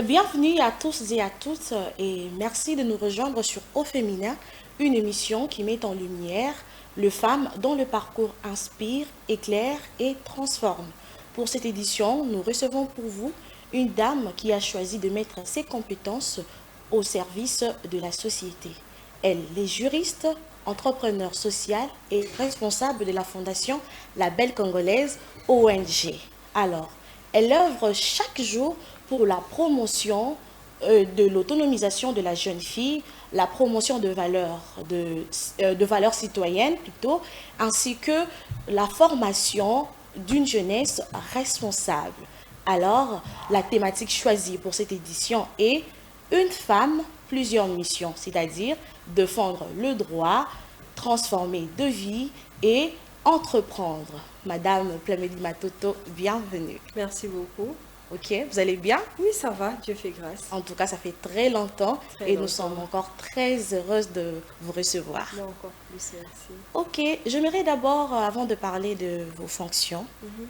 Bienvenue à tous et à toutes et merci de nous rejoindre sur Au Féminin, une émission qui met en lumière les femmes dont le parcours inspire, éclaire et transforme. Pour cette édition, nous recevons pour vous une dame qui a choisi de mettre ses compétences au service de la société. Elle est juriste, entrepreneur social et responsable de la fondation La Belle Congolaise ONG. Alors, elle œuvre chaque jour pour la promotion de l'autonomisation de la jeune fille, la promotion de valeurs citoyennes plutôt, ainsi que la formation d'une jeunesse responsable. Alors, la thématique choisie pour cette édition est une femme, plusieurs missions, c'est-à-dire défendre le droit, transformer de vie et entreprendre. Madame Plamedi Matoto, bienvenue. Merci beaucoup. Ok, vous allez bien? Oui, ça va, Dieu fait grâce. En tout cas, ça fait très longtemps Très et nous longtemps. sommes encore très heureuses de vous recevoir. Moi encore plus, merci. Ok, j'aimerais d'abord, avant de parler de vos fonctions,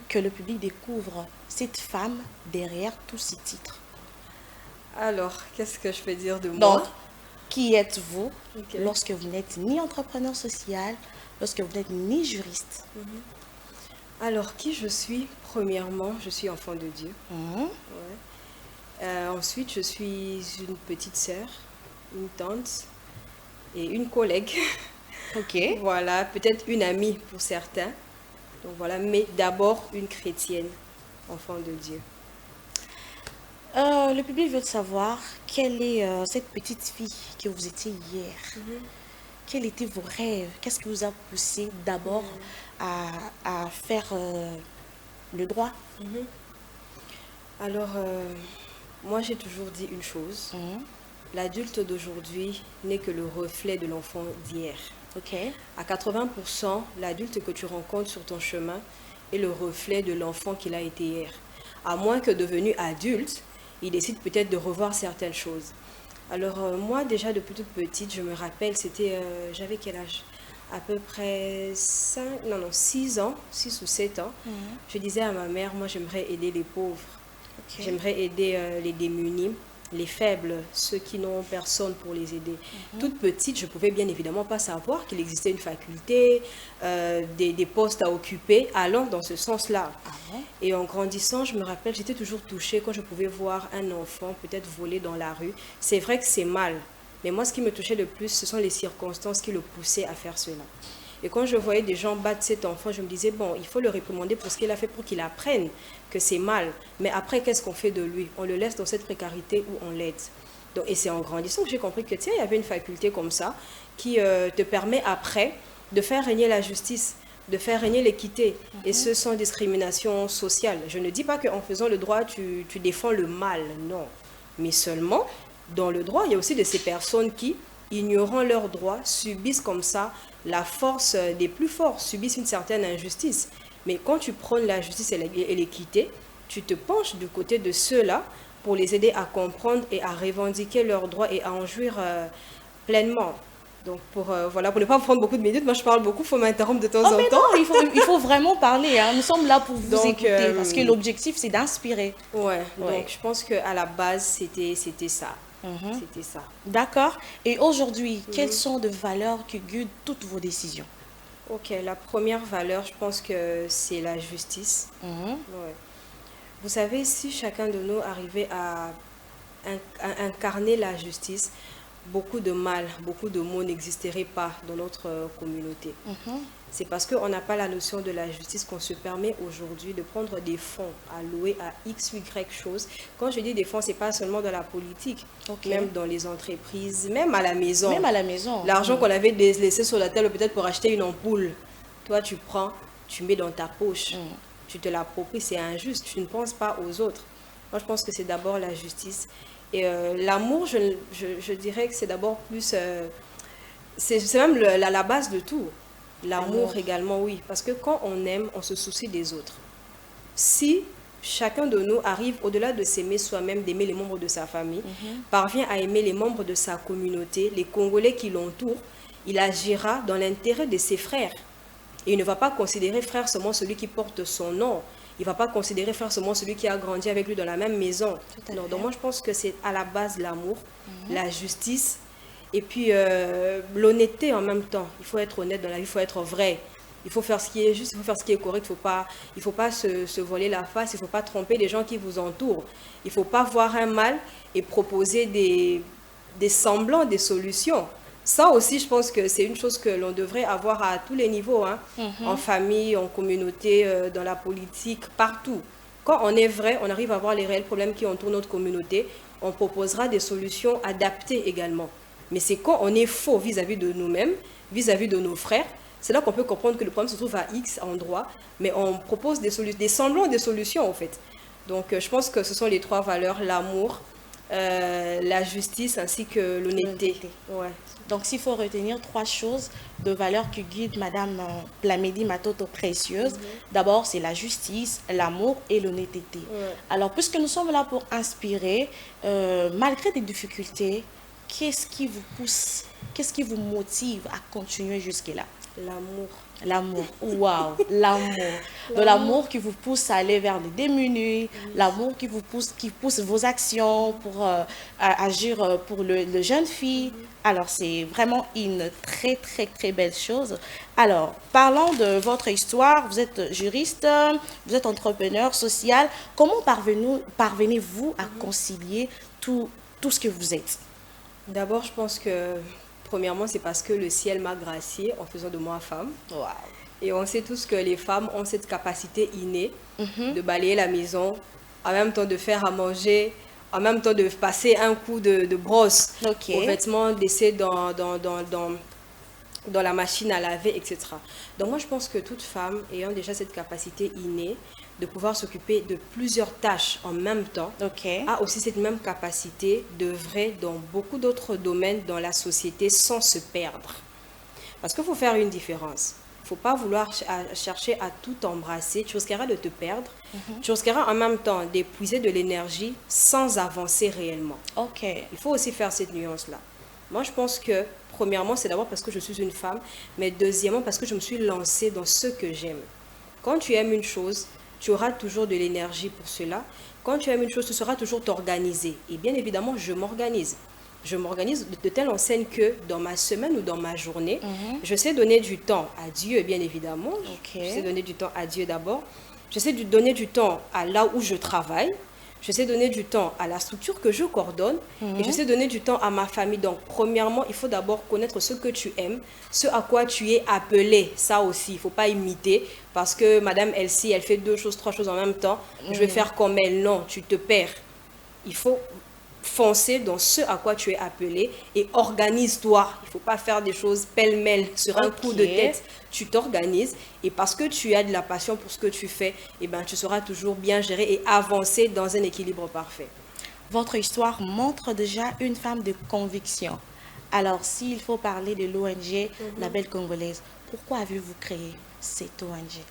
que le public découvre cette femme derrière tous ces titres. Alors, qu'est-ce que je peux dire de Donc, moi? qui êtes-vous Ok. lorsque vous n'êtes ni entrepreneur social, lorsque vous n'êtes ni juriste? Alors, qui je suis? Premièrement, je suis enfant de Dieu. Mhm. Ouais. Ensuite, je suis une petite sœur, une tante et une collègue. Ok. Voilà, peut-être une amie pour certains. Donc voilà, mais d'abord une chrétienne, enfant de Dieu. Le public veut savoir quelle est cette petite fille que vous étiez hier. Quels étaient vos rêves? Qu'est-ce qui vous a poussé d'abord à faire le droit? Alors, moi j'ai toujours dit une chose. Mhm. L'adulte d'aujourd'hui n'est que le reflet de l'enfant d'hier. Ok. À 80%, l'adulte que tu rencontres sur ton chemin est le reflet de l'enfant qu'il a été hier. À moins que devenu adulte, il décide peut-être de revoir certaines choses. Alors moi déjà depuis toute petite, je me rappelle, j'avais quel âge? À peu près 6 ans, 6 ou 7 ans. Je disais à ma mère, moi j'aimerais aider les pauvres. Ok. J'aimerais aider les démunis, les faibles, ceux qui n'ont personne pour les aider. Toute petite, je ne pouvais bien évidemment pas savoir qu'il existait une faculté, des postes à occuper, allant dans ce sens-là. Ah bon? Et en grandissant, je me rappelle, j'étais toujours touchée quand je pouvais voir un enfant peut-être voler dans la rue. C'est vrai que c'est mal, mais moi ce qui me touchait le plus, ce sont les circonstances qui le poussaient à faire cela. Et quand je voyais des gens battre cet enfant, je me disais, bon, il faut le réprimander pour ce qu'il a fait, pour qu'il apprenne que c'est mal. Mais après, qu'est-ce qu'on fait de lui? On le laisse dans cette précarité ou on l'aide? Donc, et c'est en grandissant que j'ai compris que, tiens, il y avait une faculté comme ça qui te permet après de faire régner la justice, de faire régner l'équité, et ce sans discrimination sociale. Je ne dis pas qu'en faisant le droit, tu défends le mal, non. Mais seulement, dans le droit, il y a aussi de ces personnes qui, ignorant leurs droits, subissent comme ça la force des plus forts, subissent une certaine injustice. Mais quand tu prônes la justice et l'équité, tu te penches du côté de ceux-là pour les aider à comprendre et à revendiquer leurs droits et à en jouir pleinement. Donc voilà, pour ne pas prendre beaucoup de minutes, moi je parle beaucoup, il faut m'interrompre de temps Oh, en mais temps. non, il faut vraiment parler, hein. Nous sommes là pour vous Donc, écouter parce que l'objectif, c'est d'inspirer. Ouais, Ouais. donc je pense qu'à la base, c'était ça. C'était ça. D'accord. Et aujourd'hui, quelles sont les valeurs qui guident toutes vos décisions? Ok, la première valeur, je pense que c'est la justice. Mhm. Ouais. Vous savez, si chacun de nous arrivait à incarner la justice, beaucoup de mal, beaucoup de maux n'existeraient pas dans notre communauté. C'est parce qu'on n'a pas la notion de la justice qu'on se permet aujourd'hui de prendre des fonds alloués à X, Y choses. Quand je dis des fonds, ce n'est pas seulement dans la politique, Ok. même dans les entreprises, même à la maison. Même à la maison. L'argent qu'on avait laissé sur la table peut-être pour acheter une ampoule, toi tu prends, tu mets dans ta poche, tu te l'appropries, c'est injuste, tu ne penses pas aux autres. Moi je pense que c'est d'abord la justice. Et l'amour, je dirais que c'est d'abord plus... c'est même la base de tout. L'amour également, oui. Parce que quand on aime, on se soucie des autres. Si chacun de nous arrive, au-delà de s'aimer soi-même, d'aimer les membres de sa famille, parvient à aimer les membres de sa communauté, les Congolais qui l'entourent, il agira dans l'intérêt de ses frères. Et il ne va pas considérer frère seulement celui qui porte son nom. il ne va pas considérer forcément celui qui a grandi avec lui dans la même maison. Non, donc moi, je pense que c'est à la base l'amour, la justice, et puis l'honnêteté en même temps. Il faut être honnête dans la vie, il faut être vrai. Il faut faire ce qui est juste, il faut faire ce qui est correct. Il faut pas se voler la face, il ne faut pas tromper les gens qui vous entourent. Il ne faut pas voir un mal et proposer des semblants, des solutions. Ça aussi, je pense que c'est une chose que l'on devrait avoir à tous les niveaux, hein, en famille, en communauté, dans la politique, partout. Quand on est vrai, on arrive à voir les réels problèmes qui entourent notre communauté, on proposera des solutions adaptées également. Mais c'est quand on est faux vis-à-vis de nous-mêmes, vis-à-vis de nos frères, c'est là qu'on peut comprendre que le problème se trouve à X endroit, mais on propose des semblants de solutions en fait. Donc je pense que ce sont les 3 valeurs, l'amour, la justice ainsi que l'honnêteté. Ouais. Donc, s'il faut retenir 3 choses de valeurs qui guident Madame Plamedi Matoto Précieuse, d'abord, c'est la justice, l'amour et l'honnêteté. Alors, puisque nous sommes là pour inspirer, malgré des difficultés, qu'est-ce qui vous pousse, qu'est-ce qui vous motive à continuer jusque-là? L'amour. L'amour, waouh, l'amour. De l'amour qui vous pousse à aller vers les démunis, l'amour qui pousse vos actions pour agir pour le jeune fille. Alors, c'est vraiment une très, très, très belle chose. Alors, parlons de votre histoire. Vous êtes juriste, vous êtes entrepreneur social. Comment parvenez-vous à concilier tout ce que vous êtes? D'abord, je pense que premièrement, c'est parce que le ciel m'a graciée en faisant de moi femme. Wow. Et on sait tous que les femmes ont cette capacité innée de balayer la maison, en même temps de faire à manger, en même temps de passer un coup de brosse aux vêtements laissés dans la machine à laver, etc. Donc moi, je pense que toute femme ayant déjà cette capacité innée de pouvoir s'occuper de plusieurs tâches en même temps, a aussi cette même capacité d'œuvrer dans beaucoup d'autres domaines dans la société sans se perdre. Parce qu'il faut faire une différence. Il ne faut pas vouloir chercher à tout embrasser. Tu risqueras de te perdre. Tu risqueras en même temps d'épuiser de l'énergie sans avancer réellement. Il faut aussi faire cette nuance-là. Moi, je pense que, premièrement, c'est d'abord parce que je suis une femme, mais deuxièmement, parce que je me suis lancée dans ce que j'aime. Quand tu aimes une chose, tu auras toujours de l'énergie pour cela. Quand tu aimes une chose, tu sauras toujours t'organiser. Et bien évidemment, je m'organise. Je m'organise de telle enseigne que dans ma semaine ou dans ma journée, je sais donner du temps à Dieu, bien évidemment. Je sais donner du temps à Dieu d'abord. Je sais donner du temps à là où je travaille. Je sais donner du temps à la structure que je coordonne et je sais donner du temps à ma famille. Donc, premièrement, il faut d'abord connaître ce que tu aimes, ce à quoi tu es appelé. Ça aussi, il ne faut pas imiter parce que Madame Elsie, elle fait 2 choses, 3 choses en même temps. Je vais faire comme elle. Non, tu te perds. Il faut foncer dans ce à quoi tu es appelé et organise-toi. Il ne faut pas faire des choses pêle-mêle sur un coup de tête. Tu t'organises et parce que tu as de la passion pour ce que tu fais, eh ben, tu seras toujours bien géré et avancer dans un équilibre parfait. Votre histoire montre déjà une femme de conviction. Alors, s'il faut parler de l'ONG La Belle Congolaise, pourquoi avez-vous créé cette ONG?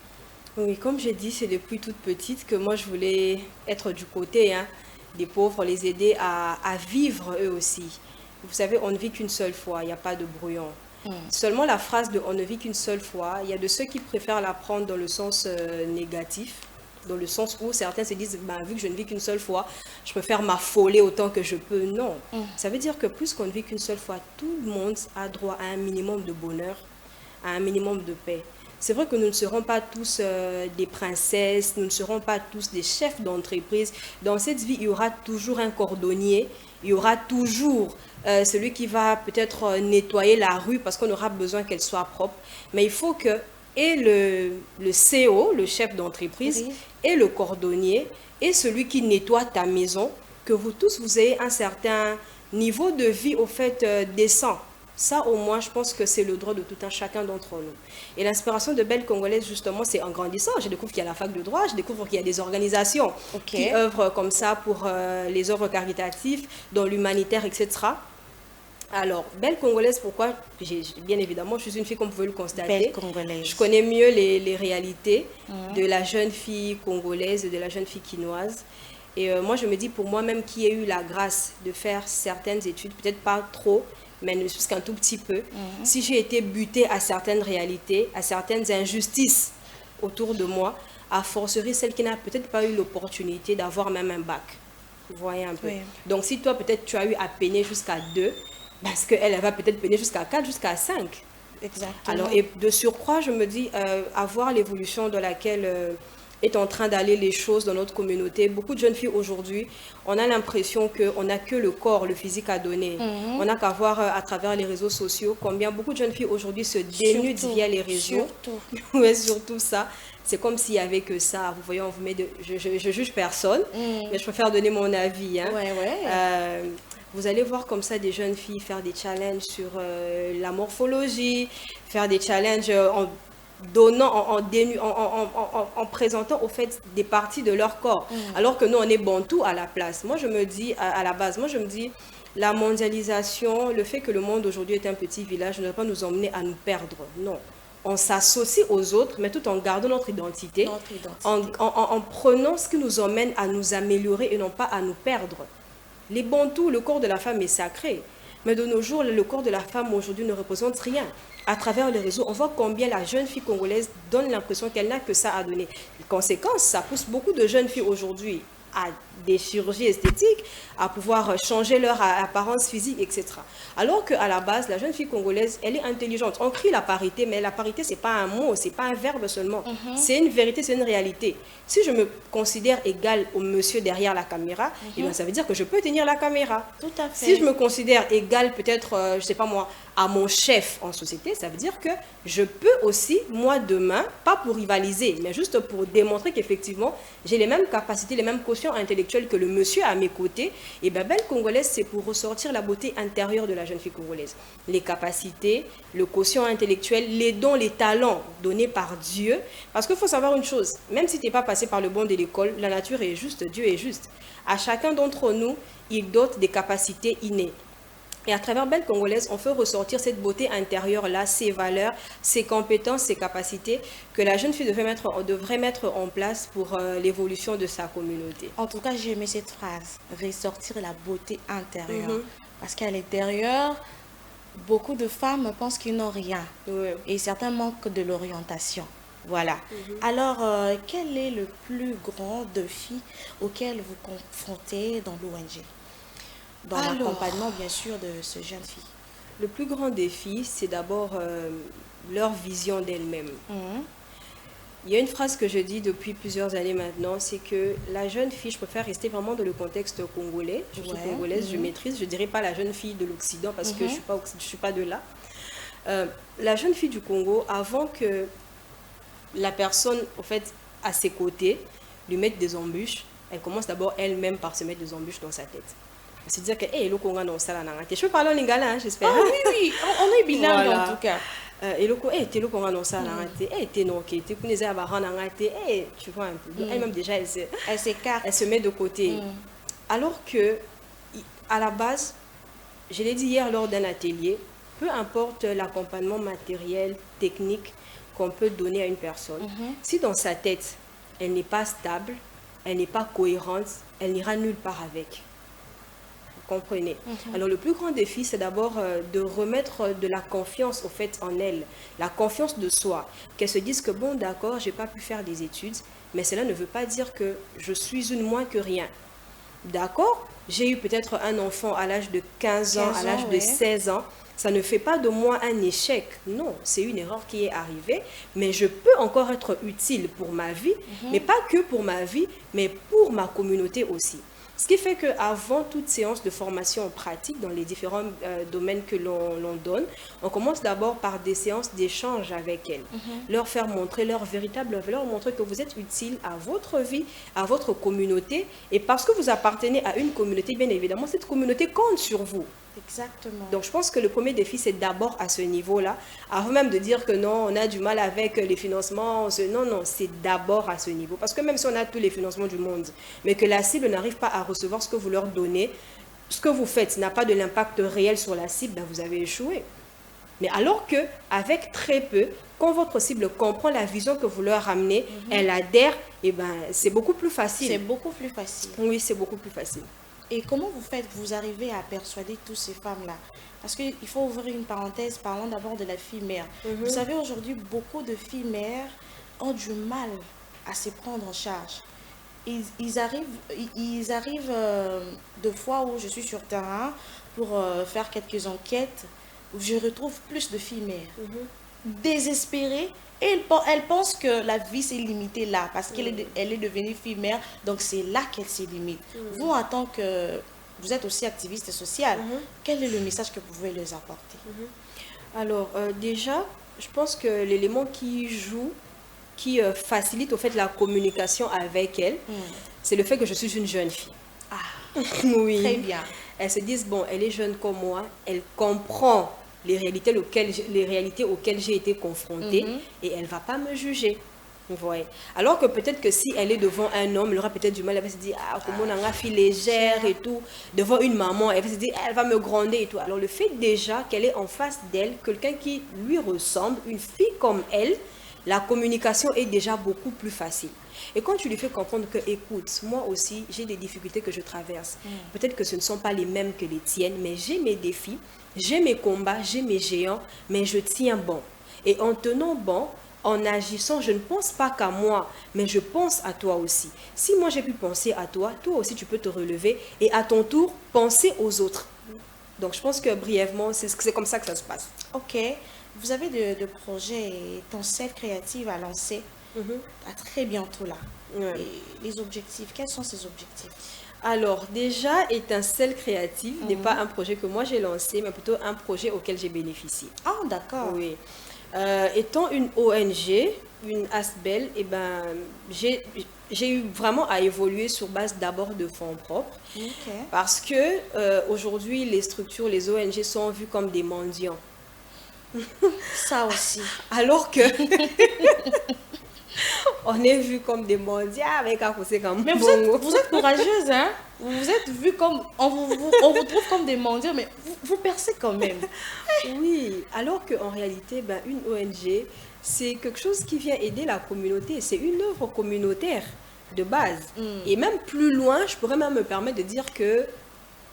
Oui, comme j'ai dit, c'est depuis toute petite que moi je voulais être du côté des pauvres, les aider à vivre eux aussi. Vous savez, on ne vit qu'une seule fois, il n'y a pas de brouillon. Seulement la phrase de « on ne vit qu'une seule fois », il y a de ceux qui préfèrent la prendre dans le sens négatif, dans le sens où certains se disent « vu que je ne vis qu'une seule fois, je préfère m'affoler autant que je peux ». Non, ça veut dire que plus qu'on ne vit qu'une seule fois, tout le monde a droit à un minimum de bonheur, à un minimum de paix. C'est vrai que nous ne serons pas tous des princesses, nous ne serons pas tous des chefs d'entreprise. Dans cette vie, il y aura toujours un cordonnier, il y aura toujours celui qui va peut-être nettoyer la rue parce qu'on aura besoin qu'elle soit propre. Mais il faut que et le CEO, le chef d'entreprise, et le cordonnier, et celui qui nettoie ta maison, que vous tous, vous ayez un certain niveau de vie au fait décent. Ça, au moins, je pense que c'est le droit de tout un chacun d'entre nous. Et l'inspiration de Belle Congolaise, justement, c'est en grandissant. Je découvre qu'il y a la fac de droit, je découvre qu'il y a des organisations qui œuvrent comme ça pour les œuvres caritatives, dans l'humanitaire, etc. Alors, Belle Congolaise, pourquoi? Bien évidemment, je suis une fille, comme vous pouvez le constater. Belle Congolaise. Je connais mieux les réalités de la jeune fille congolaise et de la jeune fille quinoise. Et moi, je me dis, pour moi-même, qui ai eu la grâce de faire certaines études, peut-être pas trop, mais ne serait-ce qu'un tout petit peu, si j'ai été butée à certaines réalités, à certaines injustices autour de moi, à forcerie celle qui n'a peut-être pas eu l'opportunité d'avoir même un bac. Vous voyez un peu. Oui. Donc si toi peut-être tu as eu à peiner jusqu'à 2, parce qu'elle elle va peut-être peiner jusqu'à 4, jusqu'à 5. Exactement. Alors, et de surcroît, je me dis, à voir l'évolution dans laquelle est en train d'aller les choses dans notre communauté. Beaucoup de jeunes filles aujourd'hui, on a l'impression qu'on n'a que le corps, le physique à donner. On n'a qu'à voir à travers les réseaux sociaux combien beaucoup de jeunes filles aujourd'hui se dénudent via les réseaux. Surtout. Ouais, surtout ça. C'est comme s'il n'y avait que ça. Vous voyez, on vous met de... je juge personne, mais je préfère donner mon avis. Hein. Ouais, ouais. Vous allez voir comme ça des jeunes filles faire des challenges sur la morphologie, faire des challenges en donnant, en présentant au fait des parties de leur corps. Alors que nous, on est bantou à la place. Moi, je me dis, à la base, moi, je me dis, la mondialisation, le fait que le monde aujourd'hui est un petit village ne doit pas nous emmener à nous perdre. Non. On s'associe aux autres, mais tout en gardant notre identité, en prenant ce qui nous emmène à nous améliorer et non pas à nous perdre. Les bantous, le corps de la femme est sacré. Mais de nos jours, le corps de la femme aujourd'hui ne représente rien. À travers les réseaux, on voit combien la jeune fille congolaise donne l'impression qu'elle n'a que ça à donner. Les conséquences, ça pousse beaucoup de jeunes filles aujourd'hui à des chirurgies esthétiques, à pouvoir changer leur apparence physique, etc. Alors qu'à la base, la jeune fille congolaise, elle est intelligente. On crie la parité, mais la parité, ce n'est pas un mot, ce n'est pas un verbe seulement. C'est une vérité, c'est une réalité. Si je me considère égale au monsieur derrière la caméra, eh bien, ça veut dire que je peux tenir la caméra. Tout à fait. Si je me considère égale peut-être, je ne sais pas moi, à mon chef en société, ça veut dire que je peux aussi, moi demain, pas pour rivaliser, mais juste pour démontrer qu'effectivement, j'ai les mêmes capacités, les mêmes quotients intellectuels que le monsieur à mes côtés. Et bien, Belle Congolaise, c'est pour ressortir la beauté intérieure de la jeune fille congolaise. Les capacités, le quotient intellectuel, les dons, les talents donnés par Dieu. Parce qu'il faut savoir une chose, même si tu n'es pas passé par le bon de l'école, la nature est juste, Dieu est juste. À chacun d'entre nous, il dote des capacités innées. Et à travers Belle Congolaise, on fait ressortir cette beauté intérieure-là, ses valeurs, ses compétences, ses capacités que la jeune fille devrait mettre en place pour l'évolution de sa communauté. En tout cas, j'ai aimé cette phrase, ressortir la beauté intérieure. Parce qu'à l'intérieur, beaucoup de femmes pensent qu'ils n'ont rien. Et certains manquent de l'orientation. Voilà. Alors, quel est le plus grand défi auquel vous confrontez dans l'ONG? Dans l'accompagnement, bien sûr, de ce jeune fille. Le plus grand défi, c'est d'abord leur vision d'elle-même. Il y a une phrase que je dis depuis plusieurs années maintenant, c'est que la jeune fille, je préfère rester vraiment dans le contexte congolais. Je suis congolaise, je maîtrise, je ne dirais pas la jeune fille de l'Occident parce que je ne suis pas de là. La jeune fille du Congo, avant que la personne, en fait, à ses côtés, lui mette des embûches, elle commence d'abord elle-même par se mettre des embûches dans sa tête. Se dire que hey, le Congo non ça là je peux parler en lingala hein, j'espère. Ah oui, on est bilingue voilà. En tout cas. Et le Congo hey, le Congo non ça là hey, t'es non qui t'es connais à baran hey, tu vois un peu. Elle-même déjà elle s'écarte, elle se met de côté. Alors que à la base, je l'ai dit hier lors d'un atelier, peu importe l'accompagnement matériel, technique qu'on peut donner à une personne, si dans sa tête, elle n'est pas stable, elle n'est pas cohérente, elle n'ira nulle part avec. Comprenez. Alors le plus grand défi, c'est d'abord de remettre de la confiance au fait en elle, la confiance de soi, qu'elle se dise que bon d'accord, j'ai pas pu faire des études, mais cela ne veut pas dire que je suis une moins que rien. D'accord, j'ai eu peut-être un enfant à l'âge de 15 ans, à l'âge de 16 ans, ça ne fait pas de moi un échec. Non, c'est une erreur qui est arrivée, mais je peux encore être utile pour ma vie, mais pas que pour ma vie, mais pour ma communauté aussi. Ce qui fait qu'avant toute séance de formation en pratique dans les différents domaines que l'on donne, on commence d'abord par des séances d'échange avec elles. Leur faire montrer leur véritable valeur, montrer que vous êtes utile à votre vie, à votre communauté. Et parce que vous appartenez à une communauté, bien évidemment, cette communauté compte sur vous. Exactement. Donc je pense que le premier défi, c'est d'abord à ce niveau-là, avant même de dire que non, on a du mal avec les financements. Non, c'est d'abord à ce niveau. Parce que même si on a tous les financements du monde, mais que la cible n'arrive pas à recevoir ce que vous leur donnez, ce que vous faites n'a pas de l'impact réel sur la cible, ben vous avez échoué. Mais alors qu'avec très peu, quand votre cible comprend la vision que vous leur ramenez, elle adhère, et ben c'est beaucoup plus facile. C'est beaucoup plus facile. Oui, c'est beaucoup plus facile. Et comment vous faites, vous arrivez à persuader toutes ces femmes-là? Parce qu'il faut ouvrir une parenthèse, parlons d'abord de la fille mère. Vous savez, aujourd'hui, beaucoup de filles mères ont du mal à se prendre en charge. Ils arrivent de fois où je suis sur terrain pour faire quelques enquêtes où je retrouve plus de filles mères désespérées et elles pensent que la vie s'est limitée là parce elle est devenue fille mère, donc c'est là qu'elle s'est limite. Vous, en tant que vous êtes aussi activiste social, quel est le message que vous pouvez leur apporter? Alors, déjà, je pense que l'élément qui joue, qui facilite au fait la communication avec elle, c'est le fait que je suis une jeune fille. Ah, oui. très bien. Elles se disent, bon, elle est jeune comme moi, elle comprend les réalités auxquelles j'ai été confrontée et elle ne va pas me juger. Vous voyez. Alors que peut-être que si elle est devant un homme, elle aura peut-être du mal, elle va se dire, ah, comment on a une fille légère et tout. Devant une maman, elle va se dire, elle va me gronder et tout. Alors le fait déjà qu'elle est en face d'elle, quelqu'un qui lui ressemble, une fille comme elle, la communication est déjà beaucoup plus facile. Et quand tu lui fais comprendre que, écoute, moi aussi, j'ai des difficultés que je traverse. Peut-être que ce ne sont pas les mêmes que les tiennes, mais j'ai mes défis, j'ai mes combats, j'ai mes géants, mais je tiens bon. Et en tenant bon, en agissant, je ne pense pas qu'à moi, mais je pense à toi aussi. Si moi j'ai pu penser à toi, toi aussi tu peux te relever et à ton tour, penser aux autres. Donc je pense que brièvement, c'est comme ça que ça se passe. Ok. Vous avez de projets étincelles créatives à lancer à très bientôt là. Ouais. Et les objectifs, quels sont ces objectifs? Alors déjà, Étincelle créative n'est pas un projet que moi j'ai lancé, mais plutôt un projet auquel j'ai bénéficié. Ah, d'accord. Oui. Étant une ONG, une ASBEL, eh ben, j'ai eu vraiment à évoluer sur base d'abord de fonds propres. Ok. Parce que aujourd'hui, les structures, les ONG sont vues comme des mendiants. Ça aussi. Alors que on est vu comme des mendiants avec un côté comme Mais vous êtes courageuse, hein? Vous êtes vu comme... On vous trouve comme des mendiants, mais vous percez quand même. Oui, alors qu'en réalité, ben, une ONG, c'est quelque chose qui vient aider la communauté. C'est une œuvre communautaire de base. Et même plus loin, je pourrais même me permettre de dire que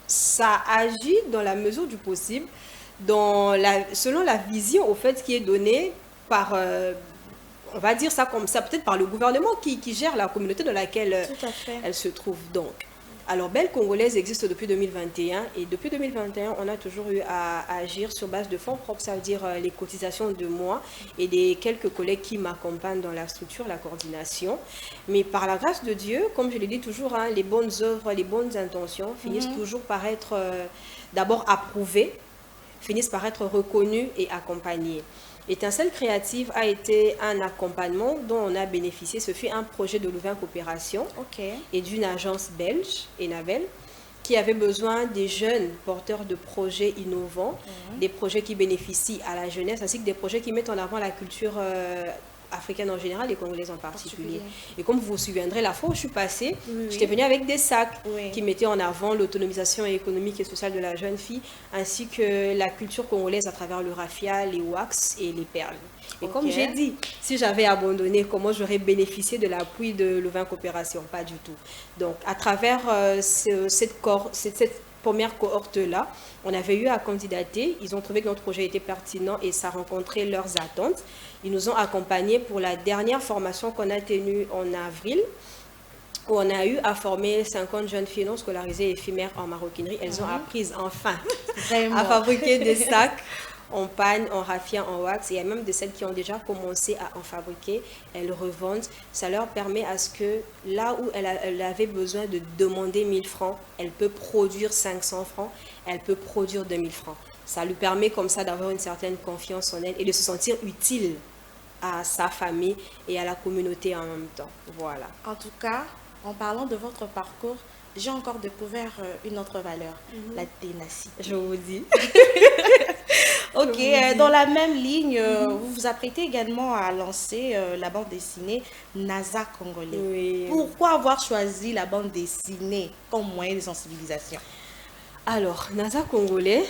ça agit dans la mesure du possible, selon la vision au fait qui est donnée par, on va dire ça comme ça, peut-être par le gouvernement qui gère la communauté dans laquelle Tout à fait. elle se trouve donc. Alors, Belle Congolaise existe depuis 2021 et depuis 2021, on a toujours eu à agir sur base de fonds propres, ça veut dire les cotisations de moi et des quelques collègues qui m'accompagnent dans la structure, la coordination. Mais par la grâce de Dieu, comme je le dis toujours, hein, les bonnes œuvres, les bonnes intentions finissent toujours par être d'abord approuvées, finissent par être reconnues et accompagnées. Étincelle créative a été un accompagnement dont on a bénéficié. Ce fut un projet de Louvain Coopération et d'une agence belge, Enavel, qui avait besoin des jeunes porteurs de projets innovants, des projets qui bénéficient à la jeunesse, ainsi que des projets qui mettent en avant la culture africaine en général et congolaise en particulier. Et comme vous vous souviendrez, la fois où je suis passée, j'étais venue avec des sacs qui mettaient en avant l'autonomisation économique et sociale de la jeune fille, ainsi que la culture congolaise à travers le raffia, les wax et les perles. Et comme j'ai dit, si j'avais abandonné, comment j'aurais bénéficié de l'appui de Louvain Coopération? Pas du tout. Donc, à travers cette première cohorte-là, on avait eu à candidater. Ils ont trouvé que notre projet était pertinent et ça rencontrait leurs attentes. Ils nous ont accompagnés pour la dernière formation qu'on a tenue en avril, où on a eu à former 50 jeunes filles non scolarisées éphémères en maroquinerie. Elles ont appris enfin à fabriquer des sacs en panne, en raffia, en wax. Et il y a même de celles qui ont déjà commencé à en fabriquer. Elles revendent. Ça leur permet à ce que là où elle avait besoin de demander 1000 francs, elle peut produire 500 francs, elle peut produire 2000 francs. Ça lui permet comme ça d'avoir une certaine confiance en elle et de se sentir utile à sa famille et à la communauté en même temps. Voilà. En tout cas, en parlant de votre parcours, j'ai encore découvert une autre valeur, la ténacité. Je vous dis. Ok, dans la même ligne, vous vous apprêtez également à lancer la bande dessinée NASA Congolais. Oui. Pourquoi avoir choisi la bande dessinée comme moyen de sensibilisation? Alors, NASA Congolais,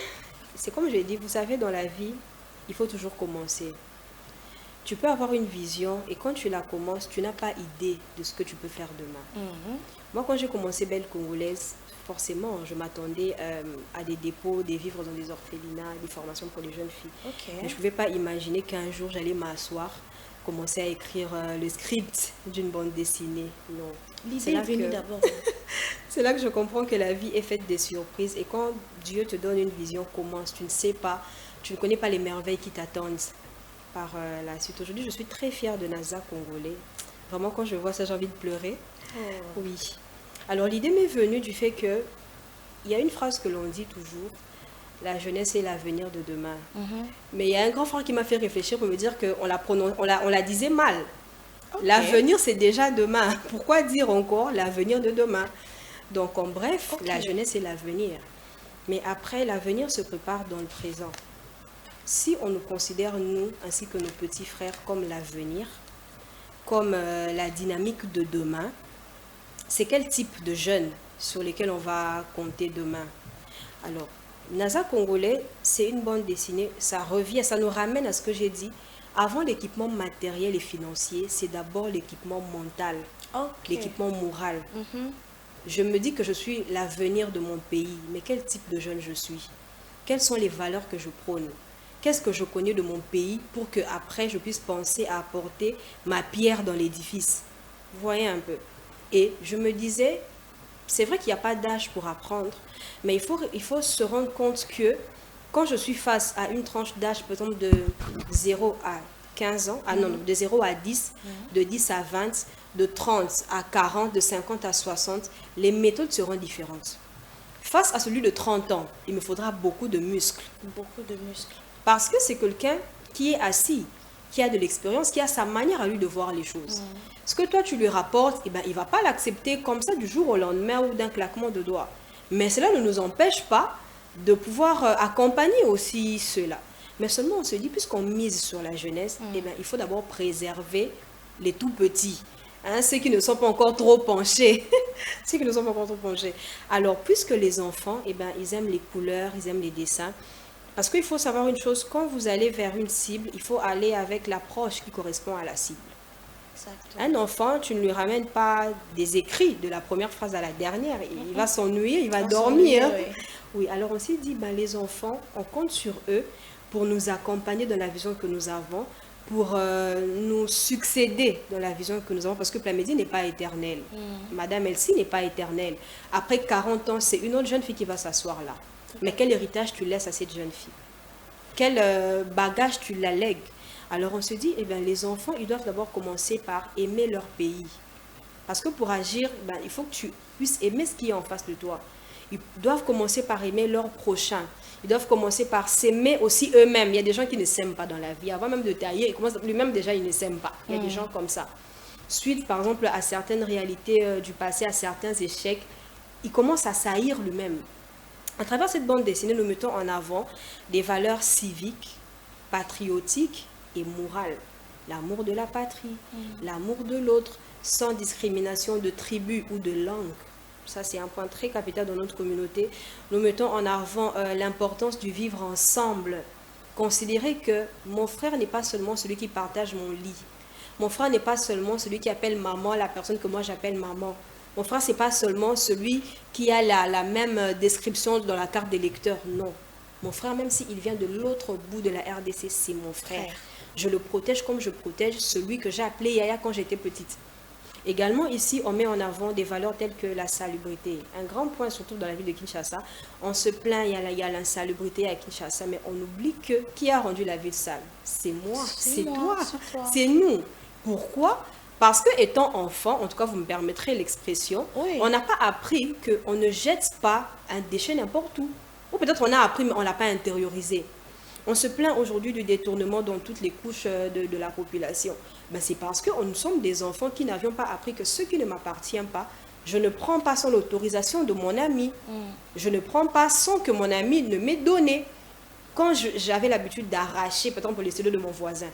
c'est comme je l'ai dit, vous savez, dans la vie, il faut toujours commencer. Tu peux avoir une vision et quand tu la commences, tu n'as pas idée de ce que tu peux faire demain. Moi, quand j'ai commencé Belle Congolaise, forcément, je m'attendais à des dépôts, des vivres dans des orphelinats, des formations pour les jeunes filles. Mais je ne pouvais pas imaginer qu'un jour, j'allais m'asseoir commencer à écrire le script d'une bande dessinée. Non. L'idée est venue d'abord. C'est là que je comprends que la vie est faite des surprises. Et quand Dieu te donne une vision, commence, tu ne sais pas, tu ne connais pas les merveilles qui t'attendent par la suite. Aujourd'hui, je suis très fière de Naza Congolais. Vraiment, quand je vois ça, j'ai envie de pleurer. Oh. Oui. Alors, l'idée m'est venue du fait que il y a une phrase que l'on dit toujours, la jeunesse est l'avenir de demain. Mais il y a un grand frère qui m'a fait réfléchir pour me dire qu'on la disait mal. Okay. L'avenir, c'est déjà demain. Pourquoi dire encore l'avenir de demain? Donc, en bref, la jeunesse est l'avenir. Mais après, l'avenir se prépare dans le présent. Si on nous considère, nous, ainsi que nos petits frères, comme l'avenir, comme la dynamique de demain, c'est quel type de jeunes sur lesquels on va compter demain? Alors, Naza Congolais, c'est une bande dessinée, ça revient, ça nous ramène à ce que j'ai dit. Avant l'équipement matériel et financier, c'est d'abord l'équipement mental, l'équipement moral. Je me dis que je suis l'avenir de mon pays, mais quel type de jeune je suis? Quelles sont les valeurs que je prône? Qu'est-ce que je connais de mon pays pour qu'après je puisse penser à apporter ma pierre dans l'édifice? Vous voyez un peu. Et je me disais, c'est vrai qu'il n'y a pas d'âge pour apprendre, mais il faut se rendre compte que quand je suis face à une tranche d'âge, par exemple, de 0 à 15 ans, de 0 à 10, de 10 à 20, de 30 à 40, de 50 à 60, les méthodes seront différentes. Face à celui de 30 ans, il me faudra beaucoup de muscles. Beaucoup de muscles. Parce que c'est quelqu'un qui est assis, qui a de l'expérience, qui a sa manière à lui de voir les choses. Ce que toi tu lui rapportes, eh ben, il ne va pas l'accepter comme ça du jour au lendemain ou d'un claquement de doigts. Mais cela ne nous empêche pas de pouvoir accompagner aussi cela. Mais seulement on se dit, puisqu'on mise sur la jeunesse, eh ben, il faut d'abord préserver les tout petits. Hein, ceux qui ne sont pas encore trop penchés. Ceux qui ne sont pas encore trop penchés. Alors, puisque les enfants, eh ben, ils aiment les couleurs, ils aiment les dessins. Parce qu'il faut savoir une chose, quand vous allez vers une cible, il faut aller avec l'approche qui correspond à la cible. Exactement. Un enfant, tu ne lui ramènes pas des écrits de la première phrase à la dernière. Il va s'ennuyer, il va dormir. Oui, alors on s'est dit, ben, les enfants, on compte sur eux pour nous accompagner dans la vision que nous avons, pour nous succéder dans la vision que nous avons, parce que Plamedi n'est pas éternelle. Madame Elsie n'est pas éternelle. Après 40 ans, c'est une autre jeune fille qui va s'asseoir là. Mais quel héritage tu laisses à cette jeune fille? Quel bagage tu la lègues? Alors on se dit, eh bien, les enfants, ils doivent d'abord commencer par aimer leur pays. Parce que pour agir, ben, il faut que tu puisses aimer ce qui est en face de toi. Ils doivent commencer par aimer leur prochain. Ils doivent commencer par s'aimer aussi eux-mêmes. Il y a des gens qui ne s'aiment pas dans la vie. Avant même de tailler, lui-même déjà, il ne s'aime pas. Il y a des gens comme ça. Suite, par exemple, à certaines réalités du passé, à certains échecs, il commence à s'haïr lui-même. À travers cette bande dessinée, nous mettons en avant des valeurs civiques, patriotiques et morales. L'amour de la patrie, l'amour de l'autre, sans discrimination de tribu ou de langue. Ça, c'est un point très capital dans notre communauté. Nous mettons en avant l'importance du vivre ensemble. Considérer que mon frère n'est pas seulement celui qui partage mon lit. Mon frère n'est pas seulement celui qui appelle maman, la personne que moi j'appelle maman. Mon frère, ce n'est pas seulement celui qui a la même description dans la carte d'électeur. Non. Mon frère, même s'il vient de l'autre bout de la RDC, c'est mon frère. Je le protège comme je protège celui que j'ai appelé Yaya quand j'étais petite. Également, ici, on met en avant des valeurs telles que la salubrité. Un grand point, surtout dans la ville de Kinshasa. On se plaint, il y a l'insalubrité à Kinshasa, mais on oublie que qui a rendu la ville sale? C'est moi, c'est toi, c'est nous. Pourquoi? Parce que étant enfant, en tout cas vous me permettrez l'expression, on n'a pas appris qu'on ne jette pas un déchet n'importe où. Ou peut-être on a appris mais on ne l'a pas intériorisé. On se plaint aujourd'hui du détournement dans toutes les couches de la population. Ben, c'est parce que nous sommes des enfants qui n'avions pas appris que ce qui ne m'appartient pas, je ne prends pas sans l'autorisation de mon ami. Je ne prends pas sans que mon ami ne m'ait donné. Quand j'avais l'habitude d'arracher, par exemple, les stylos de mon voisin,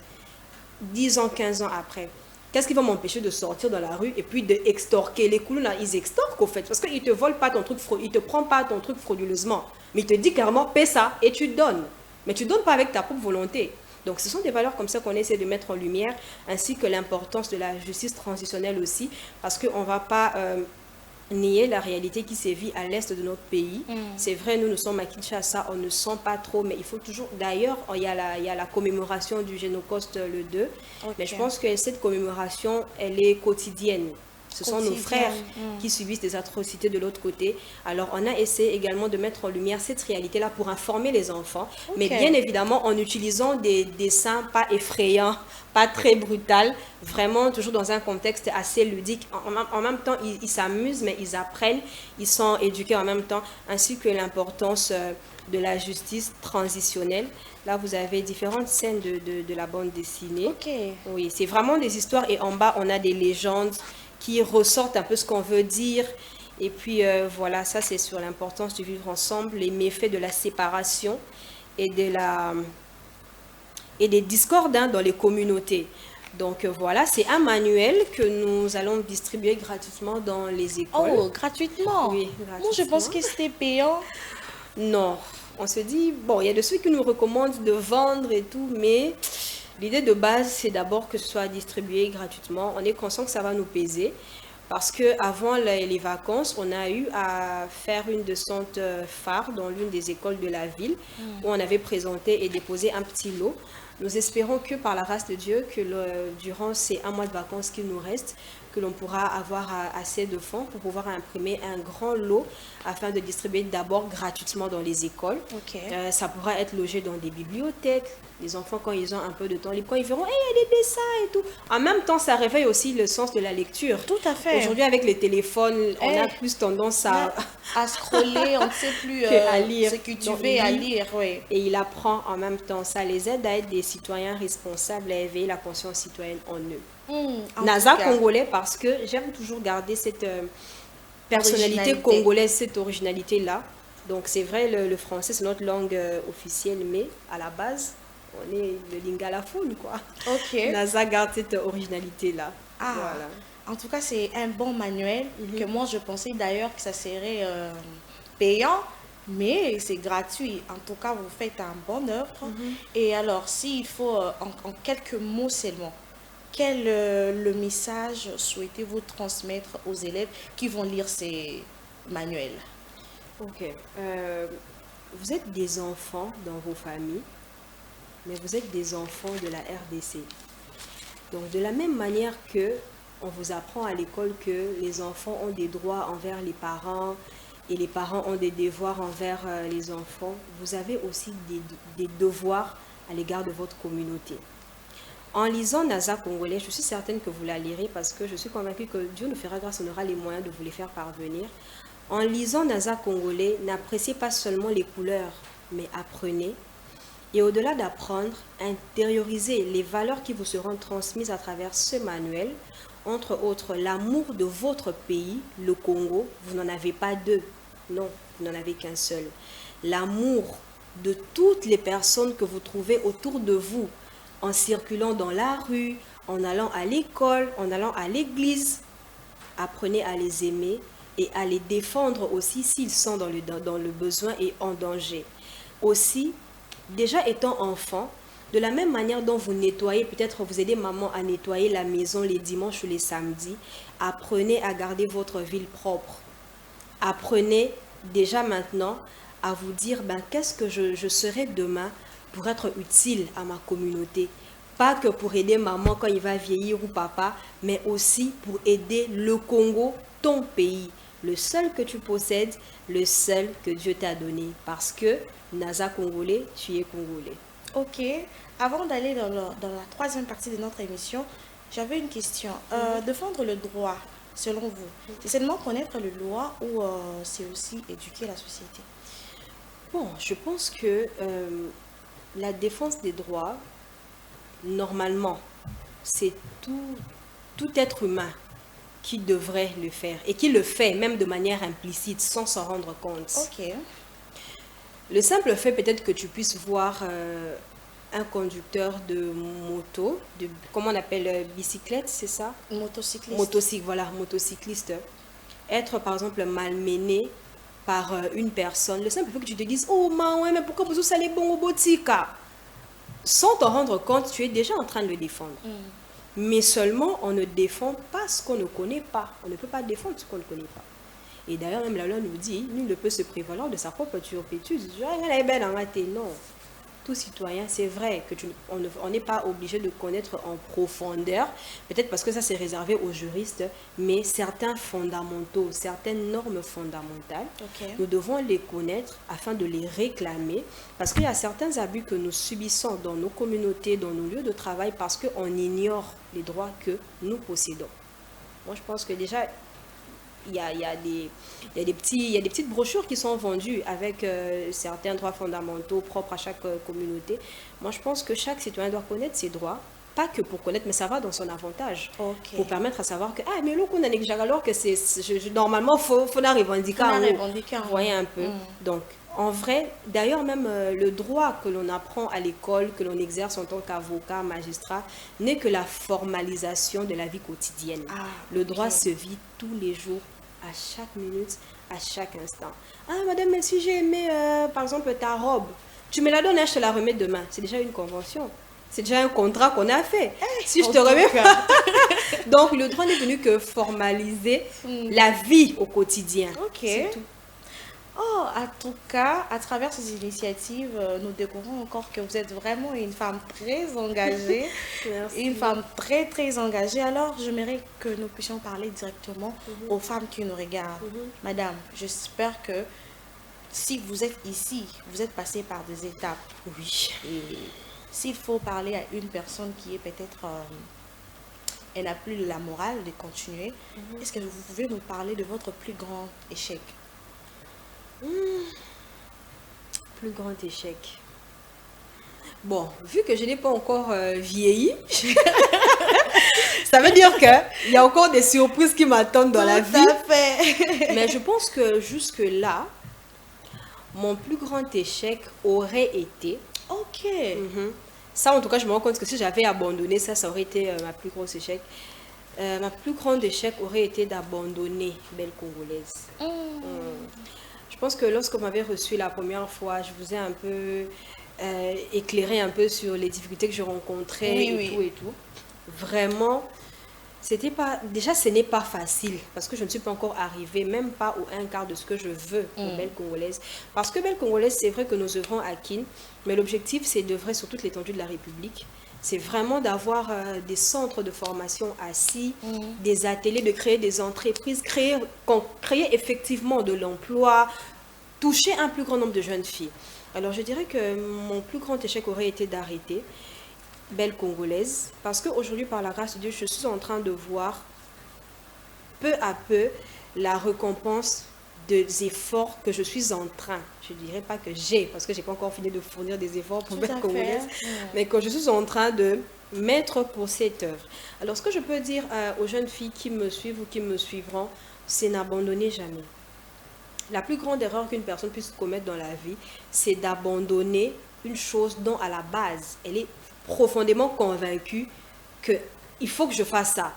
10 ans, 15 ans après, qu'est-ce qui va m'empêcher de sortir dans la rue et puis d'extorquer? Les coulons là, ils extorquent au fait. Parce qu'ils ne te volent pas ton truc, ils ne te prennent pas ton truc frauduleusement. Mais ils te disent carrément, paie ça et tu donnes. Mais tu ne donnes pas avec ta propre volonté. Donc ce sont des valeurs comme ça qu'on essaie de mettre en lumière, ainsi que l'importance de la justice transitionnelle aussi, parce qu'on ne va pas nier la réalité qui sévit à l'est de notre pays. C'est vrai, nous sommes à Kinshasa, on ne sent pas trop, mais il faut toujours... D'ailleurs, il y a la commémoration du Génocide le 2, mais je pense que cette commémoration, elle est quotidienne. Ce sont nos frères qui subissent des atrocités de l'autre côté. Alors, on a essayé également de mettre en lumière cette réalité-là pour informer les enfants, mais bien évidemment en utilisant des dessins pas effrayants, pas très brutaux, vraiment toujours dans un contexte assez ludique. En même temps, ils s'amusent, mais ils apprennent, ils sont éduqués en même temps, ainsi que l'importance de la justice transitionnelle. Là, vous avez différentes scènes de la bande dessinée. Oui, c'est vraiment des histoires, et en bas, on a des légendes qui ressortent un peu ce qu'on veut dire. Et puis voilà, ça c'est sur l'importance du vivre ensemble, les méfaits de la séparation et des discordes dans les communautés. Donc voilà, c'est un manuel que nous allons distribuer gratuitement dans les écoles. Oh, gratuitement? Oui, gratuitement. Moi, je pense que c'était payant. Non, on se dit, bon, il y a de ceux qui nous recommandent de vendre et tout, mais l'idée de base, c'est d'abord que ce soit distribué gratuitement. On est conscient que ça va nous peser parce qu'avant les vacances, on a eu à faire une descente phare dans l'une des écoles de la ville où on avait présenté et déposé un petit lot. Nous espérons que par la grâce de Dieu, que durant ces 1 mois de vacances qu'il nous reste, que l'on pourra avoir assez de fonds pour pouvoir imprimer un grand lot afin de distribuer d'abord gratuitement dans les écoles. Ça pourra être logé dans des bibliothèques. Les enfants, quand ils ont un peu de temps libre, quand ils verront, il y a des dessins et tout. En même temps, ça réveille aussi le sens de la lecture. Tout à fait. Aujourd'hui, avec les téléphones, on a plus tendance à scroller, on ne sait plus à lire. Ce que tu veux à lire. Oui. Et il apprend en même temps. Ça les aide à être des citoyens responsables, à éveiller la conscience citoyenne en eux. NASA congolais, parce que j'aime toujours garder cette personnalité congolaise, cette originalité-là. Donc c'est vrai, le français, c'est notre langue officielle, mais à la base, on est le lingala phone, quoi. NASA garde cette originalité-là. Voilà. En tout cas, c'est un bon manuel que moi, je pensais d'ailleurs que ça serait payant, mais c'est gratuit. En tout cas, vous faites un bon œuvre. Et alors, s'il faut, en quelques mots seulement, quel le message souhaitez-vous transmettre aux élèves qui vont lire ces manuels? Vous êtes des enfants dans vos familles, mais vous êtes des enfants de la RDC. Donc, de la même manière que on vous apprend à l'école que les enfants ont des droits envers les parents et les parents ont des devoirs envers les enfants, vous avez aussi des devoirs à l'égard de votre communauté. En lisant NASA congolais, je suis certaine que vous la lirez parce que je suis convaincue que Dieu nous fera grâce, on aura les moyens de vous les faire parvenir. En lisant NASA congolais, n'appréciez pas seulement les couleurs, mais apprenez. Et au-delà d'apprendre, intériorisez les valeurs qui vous seront transmises à travers ce manuel. Entre autres, l'amour de votre pays, le Congo, vous n'en avez pas deux. Non, vous n'en avez qu'un seul. L'amour de toutes les personnes que vous trouvez autour de vous, en circulant dans la rue, en allant à l'école, en allant à l'église. Apprenez à les aimer et à les défendre aussi s'ils sont dans le besoin et en danger. Aussi, déjà étant enfant, de la même manière dont vous nettoyez, peut-être vous aidez maman à nettoyer la maison les dimanches ou les samedis, apprenez à garder votre ville propre. Apprenez déjà maintenant à vous dire, qu'est-ce que je serai demain pour être utile à ma communauté. Pas que pour aider maman quand il va vieillir ou papa, mais aussi pour aider le Congo, ton pays. Le seul que tu possèdes, le seul que Dieu t'a donné. Parce que, NASA congolais, tu es congolais. Ok. Avant d'aller dans la troisième partie de notre émission, j'avais une question. Défendre le droit, selon vous, c'est seulement connaître les lois ou c'est aussi éduquer la société? Bon, je pense que la défense des droits, normalement, c'est tout être humain qui devrait le faire et qui le fait même de manière implicite sans s'en rendre compte. Le simple fait peut-être que tu puisses voir un conducteur de moto, comment on appelle, bicyclette, c'est ça? Motocycliste. Motocycliste. Être par exemple malmené par une personne, le simple fait que tu te dises, oh mais pourquoi vous allez bon au botika? Sans t'en rendre compte, tu es déjà en train de le défendre. Mais seulement, on ne défend pas ce qu'on ne connaît pas. On ne peut pas défendre ce qu'on ne connaît pas. Et d'ailleurs, même la loi nous dit, nul ne peut se prévaloir de sa propre turpitude. Elle est belle en maths, non. Tout citoyen, c'est vrai que on n'est pas obligé de connaître en profondeur, peut-être parce que ça c'est réservé aux juristes, mais certains fondamentaux, certaines normes fondamentales, nous devons les connaître afin de les réclamer, parce qu'il y a certains abus que nous subissons dans nos communautés, dans nos lieux de travail, parce qu'on ignore les droits que nous possédons. Moi, je pense que déjà, il y a des petites brochures qui sont vendues avec certains droits fondamentaux propres à chaque communauté. Moi, je pense que chaque citoyen doit connaître ses droits, pas que pour connaître, mais ça va dans son avantage. Pour permettre à savoir que, ah, mais là, on a négligé, alors que normalement, il faut la revendiquer. Vous voyez un peu. Donc, en vrai, d'ailleurs, même le droit que l'on apprend à l'école, que l'on exerce en tant qu'avocat, magistrat, n'est que la formalisation de la vie quotidienne. Le droit se vit tous les jours, à chaque minute, à chaque instant. Ah, madame, mais si j'ai aimé, par exemple, ta robe, tu me la donnes, je te la remets demain. C'est déjà une convention. C'est déjà un contrat qu'on a fait. Si je te remets pas. Donc, le droit n'est venu que formaliser la vie au quotidien. C'est tout. Oh, en tout cas, à travers ces initiatives, nous découvrons encore que vous êtes vraiment une femme très engagée. Merci. Une femme très, très engagée. Alors, j'aimerais que nous puissions parler directement aux femmes qui nous regardent. Madame, j'espère que si vous êtes ici, vous êtes passée par des étapes. Oui. Et s'il faut parler à une personne qui est peut-être... elle n'a plus la morale de continuer, est-ce que vous pouvez nous parler de votre plus grand échec? Plus grand échec. Bon, vu que je n'ai pas encore vieilli, ça veut dire qu'il y a encore des surprises qui m'attendent dans la vie. Tout à fait. Mais je pense que jusque-là, mon plus grand échec aurait été... Ça, en tout cas, je me rends compte que si j'avais abandonné, ça aurait été ma plus grosse échec. Ma plus grande échec aurait été d'abandonner Belle Congolaise. Je pense que lorsque vous m'avez reçu la première fois, je vous ai un peu éclairé un peu sur les difficultés que je rencontrais et tout. Vraiment, c'était pas... Déjà, ce n'est pas facile parce que je ne suis pas encore arrivée, même pas au un quart de ce que je veux pour Belle Congolaise. Parce que Belle Congolaise, c'est vrai que nous œuvrons à Kin, mais l'objectif, c'est d'œuvrer sur toute l'étendue de la République. C'est vraiment d'avoir des centres de formation assis, des ateliers, de créer des entreprises, créer effectivement de l'emploi, toucher un plus grand nombre de jeunes filles. Alors je dirais que mon plus grand échec aurait été d'arrêter Belle Congolaise, parce qu'aujourd'hui, par la grâce de Dieu, je suis en train de voir peu à peu la récompense des efforts que je suis en train, je ne dirais pas que j'ai, parce que je n'ai pas encore fini de fournir des efforts pour Belle Congolaise, mais que je suis en train de mettre pour cette œuvre. Alors, ce que je peux dire aux jeunes filles qui me suivent ou qui me suivront, c'est n'abandonner jamais. La plus grande erreur qu'une personne puisse commettre dans la vie, c'est d'abandonner une chose dont, à la base, elle est profondément convaincue qu'il faut que je fasse ça.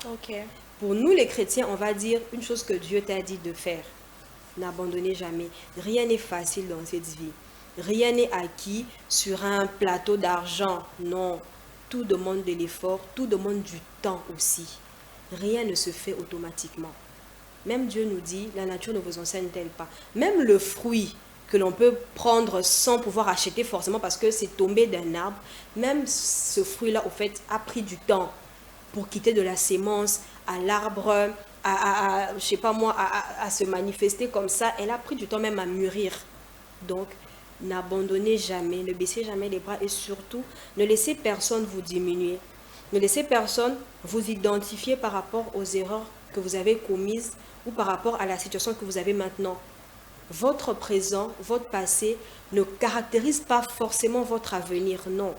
Pour nous, les chrétiens, on va dire une chose que Dieu t'a dit de faire. N'abandonnez jamais. Rien n'est facile dans cette vie. Rien n'est acquis sur un plateau d'argent. Non. Tout demande de l'effort, tout demande du temps aussi. Rien ne se fait automatiquement. Même Dieu nous dit, la nature ne vous enseigne-t-elle pas? Même le fruit que l'on peut prendre sans pouvoir acheter forcément parce que c'est tombé d'un arbre, même ce fruit-là, au fait, a pris du temps pour quitter de la sémence à l'arbre, je sais pas moi, à se manifester comme ça. Elle a pris du temps même à mûrir. Donc, n'abandonnez jamais, ne baissez jamais les bras et surtout, ne laissez personne vous diminuer. Ne laissez personne vous identifier par rapport aux erreurs que vous avez commises ou par rapport à la situation que vous avez maintenant. Votre présent, votre passé ne caractérise pas forcément votre avenir, non.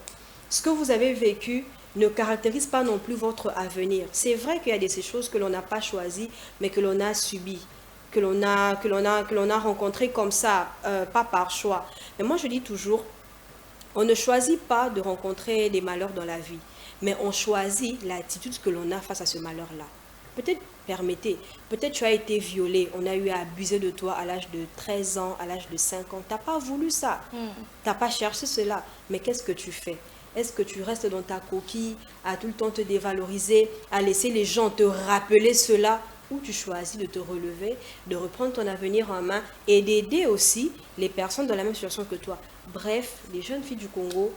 Ce que vous avez vécu ne caractérise pas non plus votre avenir. C'est vrai qu'il y a des choses que l'on n'a pas choisies, mais que l'on a subies, que l'on a rencontrées comme ça, pas par choix. Mais moi, je dis toujours, on ne choisit pas de rencontrer des malheurs dans la vie, mais on choisit l'attitude que l'on a face à ce malheur-là. Peut-être, peut-être tu as été violé, on a eu à abuser de toi à l'âge de 13 ans, à l'âge de 5 ans. Tu n'as pas voulu ça, tu n'as pas cherché cela. Mais qu'est-ce que tu fais? Est-ce que tu restes dans ta coquille, à tout le temps te dévaloriser, à laisser les gens te rappeler cela? où tu choisis de te relever, de reprendre ton avenir en main et d'aider aussi les personnes dans la même situation que toi. Bref, les jeunes filles du Congo,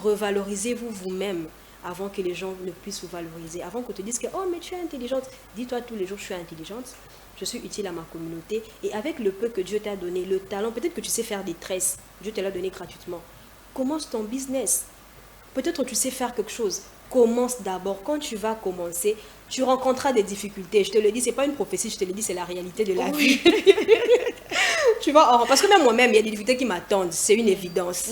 revalorisez-vous vous-même avant que les gens ne puissent vous valoriser. Avant qu'on te dise que, oh, mais tu es intelligente. Dis-toi tous les jours, je suis intelligente, je suis utile à ma communauté. Et avec le peu que Dieu t'a donné, le talent, peut-être que tu sais faire des tresses, Dieu te l'a donné gratuitement. Commence ton business. Peut-être tu sais faire quelque chose. Commence d'abord. Quand tu vas commencer, tu rencontreras des difficultés. Je te le dis, ce n'est pas une prophétie, je te le dis, c'est la réalité de la vie. Tu vois, parce que même moi-même, il y a des difficultés qui m'attendent. C'est une évidence.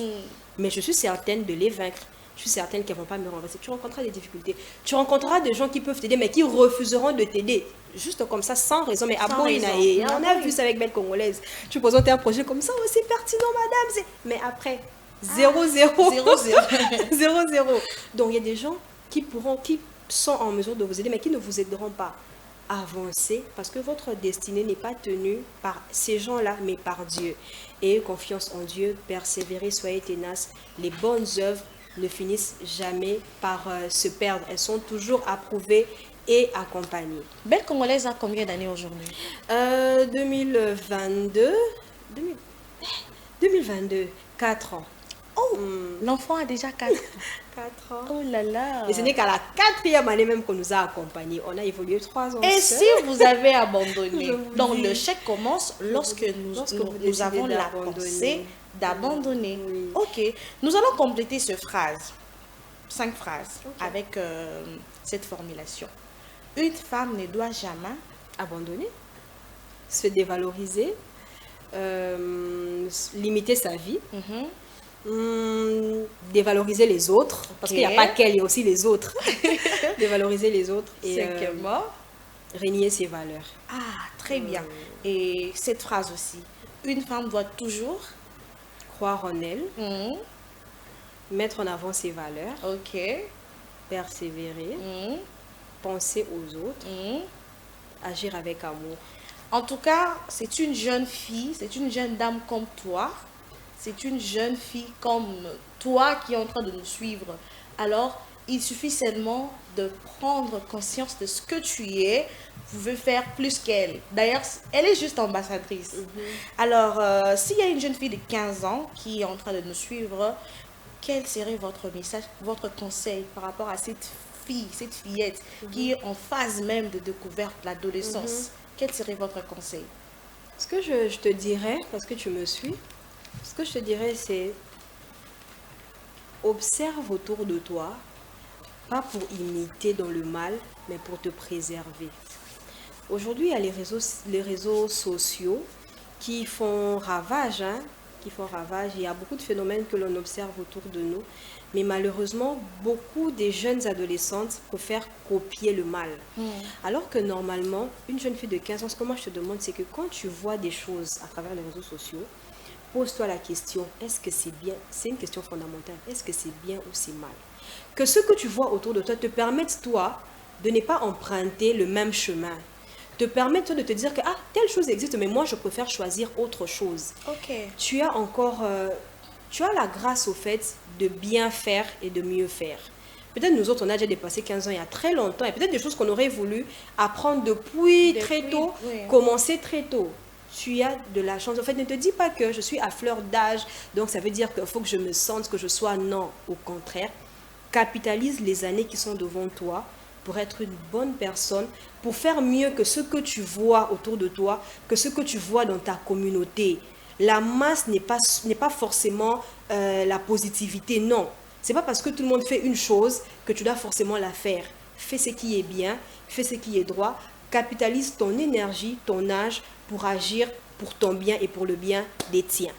Mais je suis certaine de les vaincre. Je suis certaine qu'elles ne vont pas me renverser. Tu rencontreras des difficultés. Tu rencontreras des gens qui peuvent t'aider, mais qui refuseront de t'aider. Juste comme ça, sans raison. Mais sans raison. On a vu ça avec Belle Congolaise. Tu présentes un projet comme ça, oh, c'est pertinent, madame. Mais après, 0-0. 0-0. Donc, il y a des gens qui sont en mesure de vous aider, mais qui ne vous aideront pas. Avancez, parce que votre destinée n'est pas tenue par ces gens-là, mais par Dieu. Ayez confiance en Dieu, persévérez, soyez tenaces. Les bonnes œuvres ne finissent jamais par se perdre. Elles sont toujours approuvées et accompagnées. Belle Congolaise a combien d'années aujourd'hui? 2022, 4 ans. Oh, l'enfant a déjà 4 ans. 4 ans. Oh là là. Et ce n'est qu'à la 4e année même qu'on nous a accompagnés. On a évolué 3 ans. Et si vous avez abandonné, donc le chèque commence lorsque nous avons la pensée d'abandonner. Oui. Ok, nous allons compléter cette phrase, 5 phrases, avec cette formulation. Une femme ne doit jamais abandonner, se dévaloriser, limiter sa vie. Dévaloriser les autres, parce qu'il n'y a pas qu'elle, il y a aussi les autres. Dévaloriser les autres et renier ses valeurs. Ah, très bien. Et cette phrase aussi, une femme doit toujours croire en elle, mettre en avant ses valeurs, persévérer, penser aux autres, agir avec amour. En tout cas, c'est une jeune fille, c'est une jeune dame comme toi. C'est une jeune fille comme toi qui est en train de nous suivre. Alors, il suffit seulement de prendre conscience de ce que tu es. Vous pouvez faire plus qu'elle. D'ailleurs, elle est juste ambassadrice. Alors, s'il y a une jeune fille de 15 ans qui est en train de nous suivre, quel serait votre message, votre conseil par rapport à cette fille, cette fillette qui est en phase même de découverte de l'adolescence? Quel serait votre conseil? Ce que je te dirais, parce que tu me suis, ce que je te dirais, c'est observe autour de toi, pas pour imiter dans le mal, mais pour te préserver. Aujourd'hui, il y a les réseaux sociaux qui font ravage, Il y a beaucoup de phénomènes que l'on observe autour de nous, mais malheureusement, beaucoup des jeunes adolescentes préfèrent copier le mal. Alors que normalement, une jeune fille de 15 ans, ce que moi je te demande, c'est que quand tu vois des choses à travers les réseaux sociaux, pose-toi la question, est-ce que c'est bien? C'est une question fondamentale. Est-ce que c'est bien ou c'est mal? Que ce que tu vois autour de toi te permette, toi, de ne pas emprunter le même chemin. Te permette, toi, de te dire que, ah, telle chose existe, mais moi, je préfère choisir autre chose. Tu as encore... tu as la grâce au fait de bien faire et de mieux faire. Peut-être nous autres, on a déjà dépassé 15 ans il y a très longtemps. Et peut-être des choses qu'on aurait voulu apprendre depuis très tôt, commencer très tôt. Tu as de la chance. En fait, ne te dis pas que je suis à fleur d'âge, donc ça veut dire qu'il faut que je me sente, que je sois. Non, au contraire. Capitalise les années qui sont devant toi pour être une bonne personne, pour faire mieux que ce que tu vois autour de toi, que ce que tu vois dans ta communauté. La masse n'est pas forcément la positivité, non. Ce n'est pas parce que tout le monde fait une chose que tu dois forcément la faire. Fais ce qui est bien, fais ce qui est droit, capitalise ton énergie, ton âge pour agir pour ton bien et pour le bien des tiens.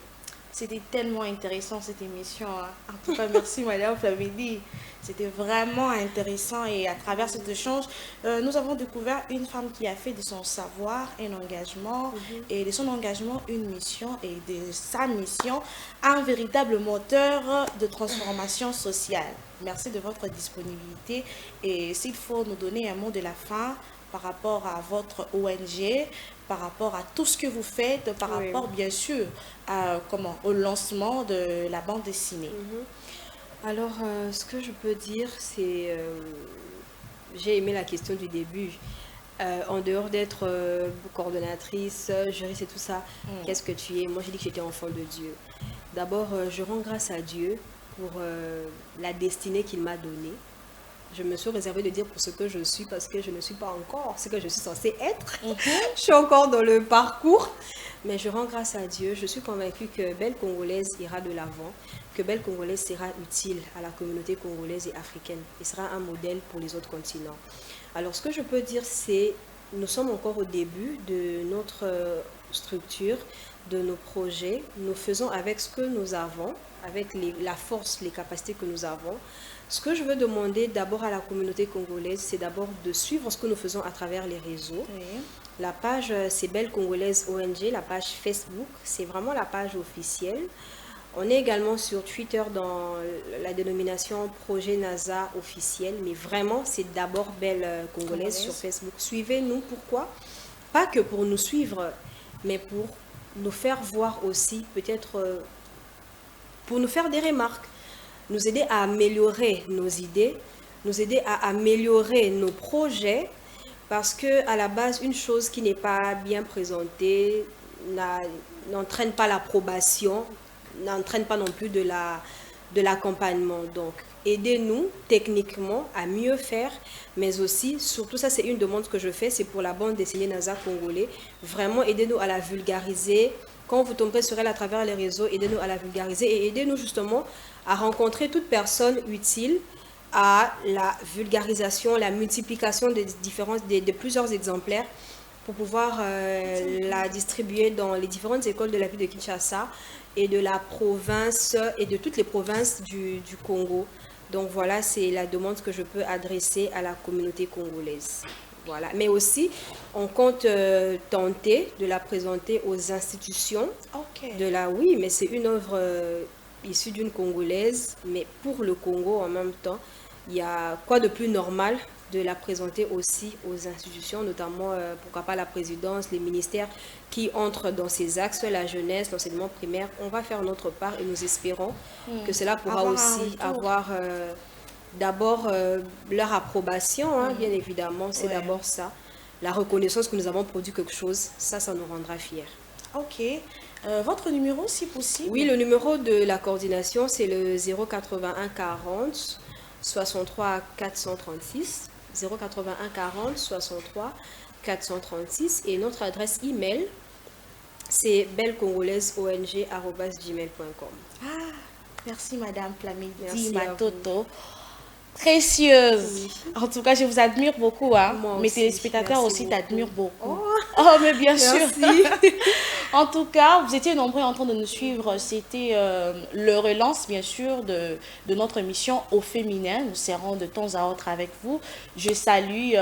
C'était tellement intéressant cette émission. En tout cas, merci Madame Flamélie. C'était vraiment intéressant et à travers cet échange, nous avons découvert une femme qui a fait de son savoir un engagement et de son engagement une mission et de sa mission un véritable moteur de transformation sociale. Merci de votre disponibilité et s'il faut nous donner un mot de la fin par rapport à votre ONG, par rapport à tout ce que vous faites, par rapport bien sûr au lancement de la bande dessinée. Alors, ce que je peux dire, c'est... j'ai aimé la question du début. En dehors d'être coordonnatrice, juriste et tout ça, qu'est-ce que tu es? Moi, j'ai dit que j'étais enfant de Dieu. D'abord, je rends grâce à Dieu pour la destinée qu'il m'a donnée. Je me suis réservée de dire pour ce que je suis parce que je ne suis pas encore ce que je suis censée être. Je suis encore dans le parcours. Mais je rends grâce à Dieu. Je suis convaincue que Belle Congolaise ira de l'avant, que Belle Congolaise sera utile à la communauté congolaise et africaine et sera un modèle pour les autres continents. Alors, ce que je peux dire, c'est nous sommes encore au début de notre structure, de nos projets. Nous faisons avec ce que nous avons, avec la force, les capacités que nous avons. Ce que je veux demander d'abord à la communauté congolaise, c'est d'abord de suivre ce que nous faisons à travers les réseaux. Oui. La page, c'est Belle Congolaise ONG, la page Facebook, c'est vraiment la page officielle. On est également sur Twitter dans la dénomination Projet NASA officiel, mais vraiment, c'est d'abord Belle Congolaise sur Facebook. Suivez-nous, pourquoi? Pas que pour nous suivre, mais pour nous faire voir aussi, peut-être pour nous faire des remarques, nous aider à améliorer nos idées, nous aider à améliorer nos projets, parce que à la base, une chose qui n'est pas bien présentée n'entraîne pas l'approbation, n'entraîne pas non plus de l'accompagnement. Donc, aidez-nous techniquement à mieux faire, mais aussi, surtout ça c'est une demande que je fais, c'est pour la bande dessinée NASA congolais, vraiment aidez-nous à la vulgariser. Quand vous tomberez sur elle à travers les réseaux, aidez-nous à la vulgariser et aidez-nous justement à rencontrer toute personne utile à la vulgarisation, la multiplication de plusieurs exemplaires pour pouvoir la distribuer dans les différentes écoles de la ville de Kinshasa et de la province et de toutes les provinces du Congo. Donc voilà, c'est la demande que je peux adresser à la communauté congolaise. Voilà. Mais aussi, on compte tenter de la présenter aux institutions. Oui, mais c'est une œuvre issue d'une Congolaise, mais pour le Congo en même temps. Il y a quoi de plus normal de la présenter aussi aux institutions, notamment, pourquoi pas la présidence, les ministères qui entrent dans ces axes, la jeunesse, l'enseignement primaire. On va faire notre part et nous espérons que cela pourra aussi avoir d'abord leur approbation, hein, bien évidemment, c'est d'abord ça. La reconnaissance que nous avons produit quelque chose, ça nous rendra fiers. Ok. Votre numéro, si possible? Oui, le numéro de la coordination, c'est le 081 40 63 436, 081 40 63 436, et notre adresse email, c'est bellecongolaisong@gmail.com. Ah, merci Madame Plamidi Matoto. Précieuse. Oui. En tout cas, je vous admire beaucoup. Hein. Mes téléspectateurs aussi t'admirent beaucoup. Oh, mais bien sûr. En tout cas, vous étiez nombreux en train de nous suivre. C'était le relance, bien sûr, de notre émission au féminin. Nous serons de temps à autre avec vous. Je salue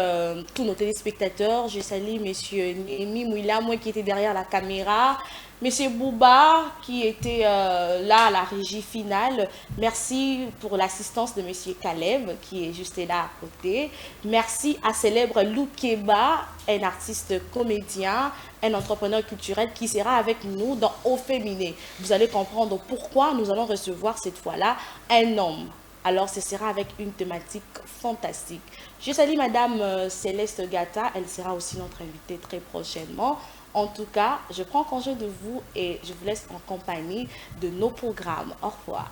tous nos téléspectateurs. Je salue Monsieur Némi Mouila, moi qui était derrière la caméra. Monsieur Bouba, qui était là à la régie finale. Merci pour l'assistance de Monsieur Caleb, qui est juste là à côté. Merci à célèbre Loukeba, un artiste comédien, un entrepreneur culturel qui sera avec nous dans Au Féminin. Vous allez comprendre pourquoi nous allons recevoir cette fois-là un homme. Alors, ce sera avec une thématique fantastique. Je salue Madame Céleste Gata. Elle sera aussi notre invitée très prochainement. En tout cas, je prends congé de vous et je vous laisse en compagnie de nos programmes. Au revoir.